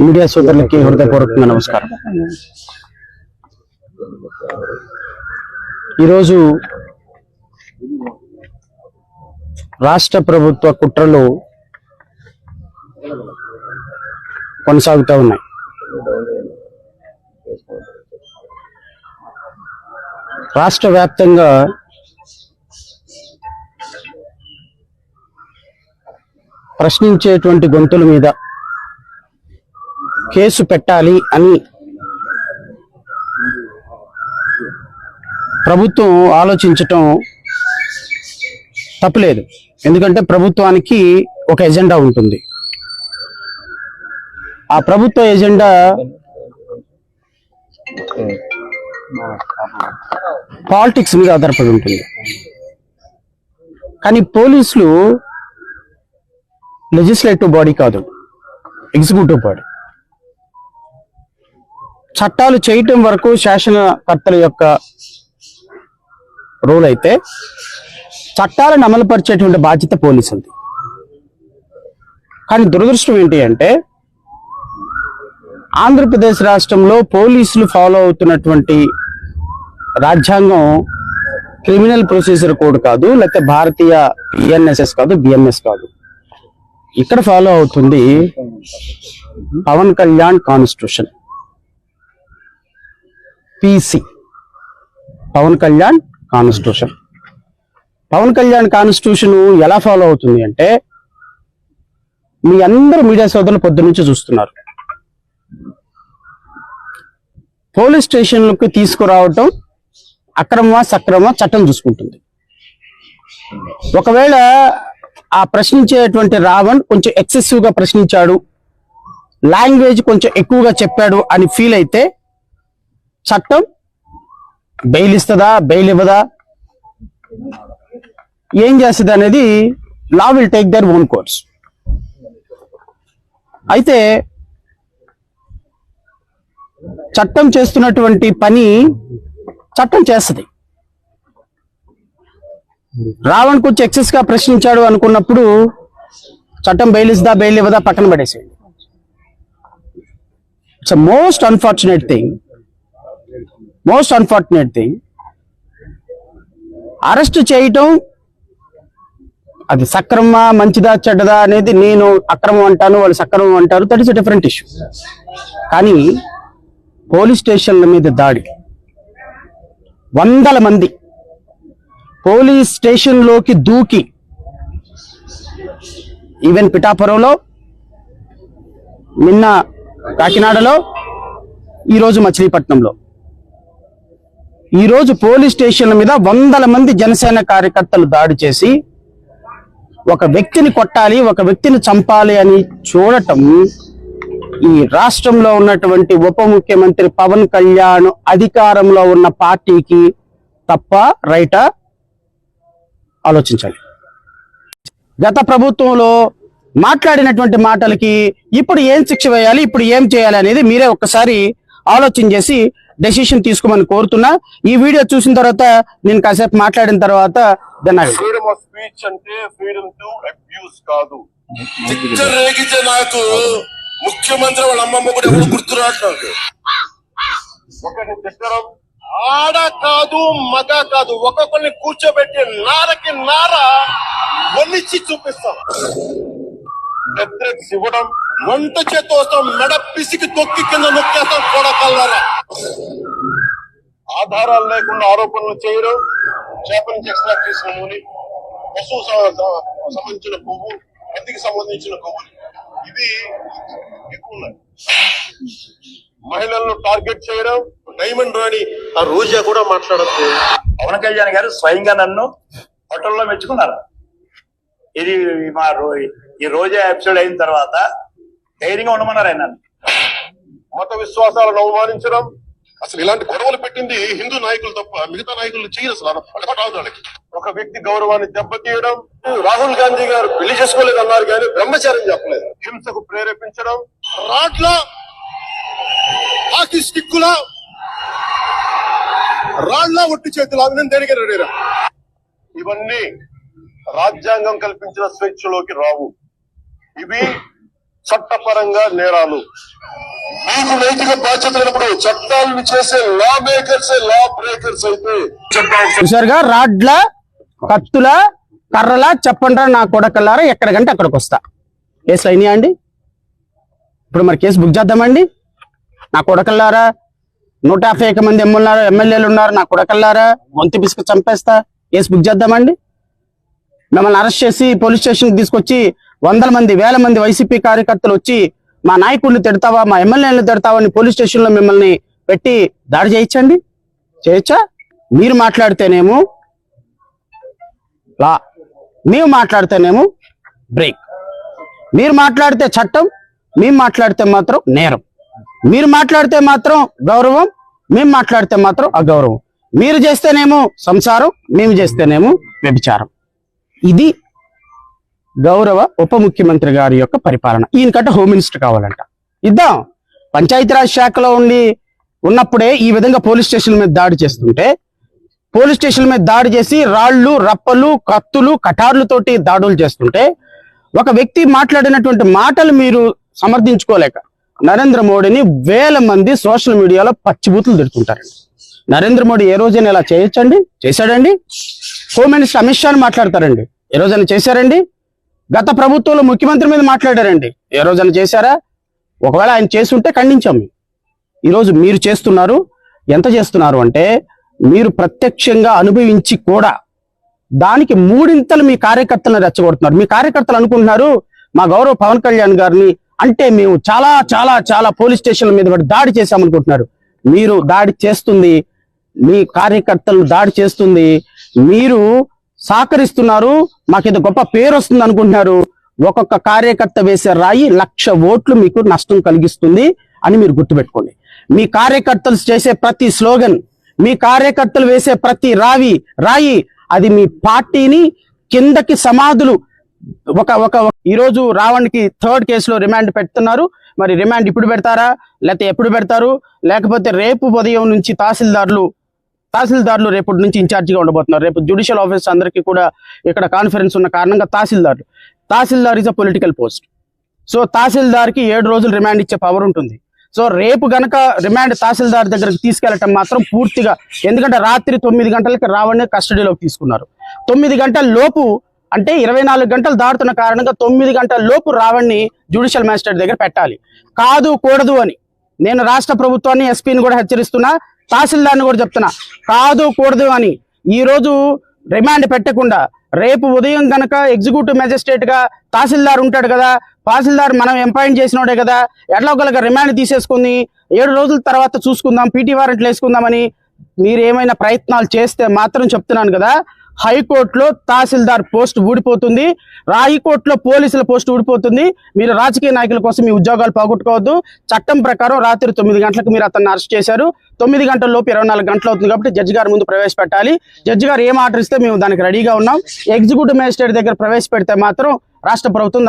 Media సోదరులకి హృదయపూర్వకంగా నమస్కారం. ఈరోజు రాష్ట్ర ప్రభుత్వ కుట్రలు కొనసాగుతూ ఉన్నాయి. రాష్ట్ర వ్యాప్తంగా ప్రశ్నించేటువంటి గొంతుల మీద కేసు పెట్టాలి అని ప్రభుత్వం ఆలోచించటం తప్పులేదు. ఎందుకంటే ప్రభుత్వానికి ఒక ఎజెండా ఉంటుంది. ఆ ప్రభుత్వ ఎజెండా పాలిటిక్స్ మీద ఆధారపడి ఉంటుంది. కానీ పోలీసులు లెజిస్లేటివ్ బాడీ కాదు, ఎగ్జిక్యూటివ్ బాడీ. చట్టాలు చేయటం వరకు శాసనకర్తల యొక్క రోల్ అయితే, చట్టాలను అమలుపరిచేటువంటి బాధ్యత పోలీసులది. కానీ దురదృష్టం ఏంటి అంటే, ఆంధ్రప్రదేశ్ రాష్ట్రంలో పోలీసులు ఫాలో అవుతున్నటువంటి రాజ్యాంగం క్రిమినల్ ప్రొసీజర్ కోడ్ కాదు, లేకపోతే భారతీయ పిఎన్ఎస్ఎస్ కాదు, బిఎంఎస్ కాదు. ఇక్కడ ఫాలో అవుతుంది Pawan Kalyan constitution, PC, Pawan Kalyan constitution. Pawan Kalyan constitution ఎలా ఫాలో అవుతుంది అంటే, మీ అందరూ మీడియా సోదరులు పొద్దు నుంచి చూస్తున్నారు. పోలీస్ స్టేషన్లకు తీసుకురావటం అక్రమమా సక్రమమా చట్టం చూసుకుంటుంది. ఒకవేళ ఆ ప్రశ్నించేటువంటి రావణ్ కొంచెం ఎక్సెసివ్ గా ప్రశ్నించాడు, లాంగ్వేజ్ కొంచెం ఎక్కువగా చెప్పాడు అని ఫీల్ అయితే చట్టం బెయిల్ ఇస్తుందా, బెయిల్ ఇవ్వదా, ఏం చేస్తుంది అనేది law will take their own course. అయితే చట్టం చేస్తున్నటువంటి పని చట్టం చేస్తుంది. రావణ్ కొంచెం ఎక్సెస్ గా ప్రశ్నించాడు అనుకున్నప్పుడు చట్టం బెయిల్ ఇస్తుందా, బెయిల్ ఇవ్వదా పక్కన పడేసేయండి. It's most unfortunate thing. Arrest చేయటం అది సక్రమా, మంచిదా, చెడ్డదా అనేది నేను అక్రమం అంటాను, వాళ్ళు సక్రమం అంటారు, that is a different issue. కానీ పోలీస్ స్టేషన్ల మీద దాడి, వందల మంది పోలీస్ స్టేషన్లోకి దూకి, ఈవెన్ పిఠాపురంలో, నిన్న కాకినాడలో, ఈరోజు మచిలీపట్నంలో, ఈరోజు పోలీస్ స్టేషన్ల మీద వందల మంది జనసేన కార్యకర్తలు దాడి చేసి ఒక వ్యక్తిని కొట్టాలి, ఒక వ్యక్తిని చంపాలి అని చూడటం ఈ రాష్ట్రంలో ఉన్నటువంటి ఉప ముఖ్యమంత్రి పవన్ కళ్యాణ్ అధికారంలో ఉన్న పార్టీకి తప్ప రైటా ఆలోచించాలి. గత ప్రభుత్వంలో మాట్లాడినటువంటి మాటలకి ఇప్పుడు ఏం శిక్ష వేయాలి, ఇప్పుడు ఏం చేయాలి అనేది మీరే ఒక్కసారి ఆలోచన చేసి డెసిషన్ తీసుకోమని కోరుతున్నా. ఈ వీడియో చూసిన తర్వాత నేను కాసేపు మాట్లాడిన తర్వాత ఫ్రీడమ్ ఆఫ్ స్పీచ్ అంటే ఫ్రీడమ్ టు అబ్యూస్ కాదు. నాకు ముఖ్యమంత్రి వాళ్ళ అమ్మమ్మ కూడా ఎవరు గుర్తురాట్లేదు. ఒకరిని తిట్టడం ఆడ కాదు, మగ కాదు, ఒక్కొక్కరిని కూర్చోబెట్టి నారకి నార వల్లిచ్చి చూపిస్తాం. థ్రెట్స్ ఇవ్వడం, వంట చేత వస్తాం, మెడ పిసికి తొక్కి కింద నొక్కేస్తాం కొడకల్లారా. ఆధారాలు లేకుండా ఆరోపణలు చేయడం, చేప నుంచి ఎక్స్ట్రాక్ట్ చేసిన నూనె, పశువు సంబంధించిన కొవ్వు, పత్తికి సంబంధించిన కొవ్వులు, ఇవి ఎక్కువ ఉన్నాయి. మహిళలను టార్గెట్ చేయడం, డైమండ్ రాణి ఆ రోజా కూడా మాట్లాడచ్చు. పవన్ కళ్యాణ్ గారు స్వయంగా నన్ను హోటల్లో మెచ్చుకున్నారు. ఇది మా ఈ రోజా ఎపిసోడ్ అయిన తర్వాత ధైర్యంగా ఉండమన్నారు ఆయన. మత విశ్వాసాలను అవమానించడం, అసలు ఇలాంటి గొడవలు పెట్టింది హిందూ నాయకులు తప్ప మిగతా నాయకులు చేయరు. అసలు ఒక వ్యక్తి గౌరవాన్ని దెబ్బతీయడం. రాహుల్ గాంధీ గారు పెళ్లి చేసుకోలేదు అన్నారు కానీ బ్రహ్మచారం చెప్పలేదు. హింసకు ప్రేరేపించడం, రాడ్ల హాకీ స్టిక్కుల రాళ్ల ఒట్టి చేతులు అభినందనగా రెడీరా. ఇవన్నీ రాజ్యాంగం కల్పించిన స్వేచ్ఛలోకి రావు. ఇవి చట్టపరంగా నేరాలు. మీకు నైతిక బాధ్యత లేనప్పుడు చట్టాలను చేసే లా మేకర్స్ లా బ్రేకర్స్ అయితే చూసారుగా, రాడ్ల కత్తుల కర్రల చెప్పండ్రా నా కొడకల్లారా, ఎక్కడికంటే అక్కడికి వస్తా. కేసులు అయినాయా అండి? ఇప్పుడు మరి కేసు బుక్ చేద్దామండి. నా కొడకల్లారా, 151 మంది ఎమ్మెల్యేలు ఉన్నారు, నా కొడకల్లారా, వంతి పిసుకు చంపేస్తా. కేసు బుక్ చేద్దామండి. మిమ్మల్ని అరెస్ట్ చేసి పోలీస్ స్టేషన్కి తీసుకొచ్చి 100 మంది 1000 మంది వైసీపీ కార్యకర్తలు వచ్చి మా నాయకుడిని తిడతావా, మా ఎమ్మెల్యేలను తిడతావా అని పోలీస్ స్టేషన్లో మిమ్మల్ని పెట్టి దాడి చేయించండి. చేయొచ్చా? మీరు మాట్లాడితేనేమో లా, మేము మాట్లాడితేనేమో బ్రేక్. మీరు మాట్లాడితే చట్టం, మేము మాట్లాడితే మాత్రం నేరం. మీరు మాట్లాడితే మాత్రం గౌరవం, మేము మాట్లాడితే మాత్రం అగౌరవం. మీరు చేస్తేనేమో సంసారం, మేము చేస్తేనేమో వ్యభిచారం. ఇది గౌరవ ఉప ముఖ్యమంత్రి గారి యొక్క పరిపాలన. ఈయనకంటే హోమ్ మినిస్టర్ కావాలంట. ఇద్దాం. పంచాయతీరాజ్ శాఖలో ఉన్నప్పుడే ఈ విధంగా పోలీస్ స్టేషన్ మీద దాడి చేస్తుంటే, పోలీస్ స్టేషన్ మీద దాడి చేసి రాళ్లు రప్పలు కత్తులు కటార్లతోటి దాడులు చేస్తుంటే, ఒక వ్యక్తి మాట్లాడినటువంటి మాటలు మీరు సమర్థించుకోలేక నరేంద్ర మోడీని 1000 మంది సోషల్ మీడియాలో పచ్చిబూతులు తిడుతుంటారండి. నరేంద్ర మోడీ ఏ రోజైనా ఇలా చేయొచ్చండి? చేశాడండి? హోమ్ మినిస్టర్ అమిత్ షాని మాట్లాడతారండి, ఏ రోజైనా చేశారండి? గత ప్రభుత్వంలో ముఖ్యమంత్రి మీద మాట్లాడారండి, ఏ రోజైనా చేశారా? ఒకవేళ ఆయన చేస్తుంటే ఖండించాం. ఈరోజు మీరు చేస్తున్నారు. ఎంత చేస్తున్నారు అంటే, మీరు ప్రత్యక్షంగా అనుభవించి కూడా దానికి 3 మీ కార్యకర్తలను రెచ్చగొడుతున్నారు. మీ కార్యకర్తలు అనుకుంటున్నారు మా గౌరవ పవన్ కళ్యాణ్ గారిని అంటే మేము చాలా చాలా చాలా పోలీస్ స్టేషన్ల మీద పడి దాడి చేశామనుకుంటున్నారు. మీరు దాడి చేస్తుంది, మీ కార్యకర్తలు దాడి చేస్తుంది, మీరు సహకరిస్తున్నారు, మాకేదో గొప్ప పేరు వస్తుంది అనుకుంటున్నారు. ఒక్కొక్క కార్యకర్త వేసే రాయి 1,00,000 ఓట్లు మీకు నష్టం కలిగిస్తుంది అని మీరు గుర్తుపెట్టుకోండి. మీ కార్యకర్తలు చేసే ప్రతి స్లోగన్, మీ కార్యకర్తలు వేసే ప్రతి రాయి అది మీ పార్టీని కిందకి సమాధులు. ఈరోజు రావణ్కి 3rd కేసులో రిమాండ్ పెడుతున్నారు. మరి రిమాండ్ ఇప్పుడు పెడతారా, లేకపోతే ఎప్పుడు పెడతారు? లేకపోతే రేపు ఉదయం నుంచి తహసీల్దార్లు రేపటి నుంచి ఇన్ఛార్జిగా ఉండబోతున్నారు. రేపు జ్యుడిషియల్ ఆఫీస్ అందరికీ కూడా ఇక్కడ కాన్ఫరెన్స్ ఉన్న కారణంగా tahsildar is a political post. So తహసీల్దార్కి 7 రోజులు రిమాండ్ ఇచ్చే పవర్ ఉంటుంది. సో రేపు గనక రిమాండ్ తహసీల్దార్ దగ్గరకు తీసుకెళ్లటం మాత్రం పూర్తిగా, ఎందుకంటే రాత్రి 9 గంటలకి రావణ్ణి కస్టడీలోకి తీసుకున్నారు. 9 గంటల లోపు అంటే 24 గంటలు దాటుతున్న కారణంగా 9 గంటల లోపు రావణ్ణి జ్యుడిషియల్ మ్యాజిస్ట్రేట్ దగ్గర పెట్టాలి. కూడదు అని నేను రాష్ట్ర ప్రభుత్వాన్ని, ఎస్పీని కూడా హెచ్చరిస్తున్నా, తహసీల్దార్ని కూడా చెప్తున్నా, కూడదు అని. ఈ రోజు రిమాండ్ పెట్టకుండా రేపు ఉదయం గనక ఎగ్జిక్యూటివ్ మెజిస్ట్రేట్ గా తహసీల్దార్ ఉంటాడు కదా, తహసీల్దార్ మనం అపాయింట్ చేసినోడే కదా, ఎట్లా ఒకళ్ళకి రిమాండ్ తీసేసుకుని 7 రోజుల తర్వాత చూసుకుందాం, పీటీ వారెంట్లు వేసుకుందామని మీరు ఏమైనా ప్రయత్నాలు చేస్తే మాత్రం చెప్తున్నాను కదా, హైకోర్టులో తహసీల్దార్ పోస్ట్ ఊడిపోతుంది, హైకోర్టులో పోలీసుల పోస్ట్ ఊడిపోతుంది. మీరు రాజకీయ నాయకుల కోసం మీ ఉద్యోగాలు పోగొట్టుకోవద్దు. చట్టం ప్రకారం రాత్రి 9 గంటలకు మీరు అతన్ని అరెస్ట్ చేశారు. 9 గంటల లోపు 24 గంటలు అవుతుంది కాబట్టి జడ్జి గారి ముందు ప్రవేశపెట్టాలి. జడ్జి గారు ఏం ఆర్డర్ ఇస్తే మేము దానికి రెడీగా ఉన్నాం. ఎగ్జిక్యూటివ్ మేజిస్ట్రేట్ దగ్గర ప్రవేశపెడితే మాత్రం రాష్ట్ర ప్రభుత్వం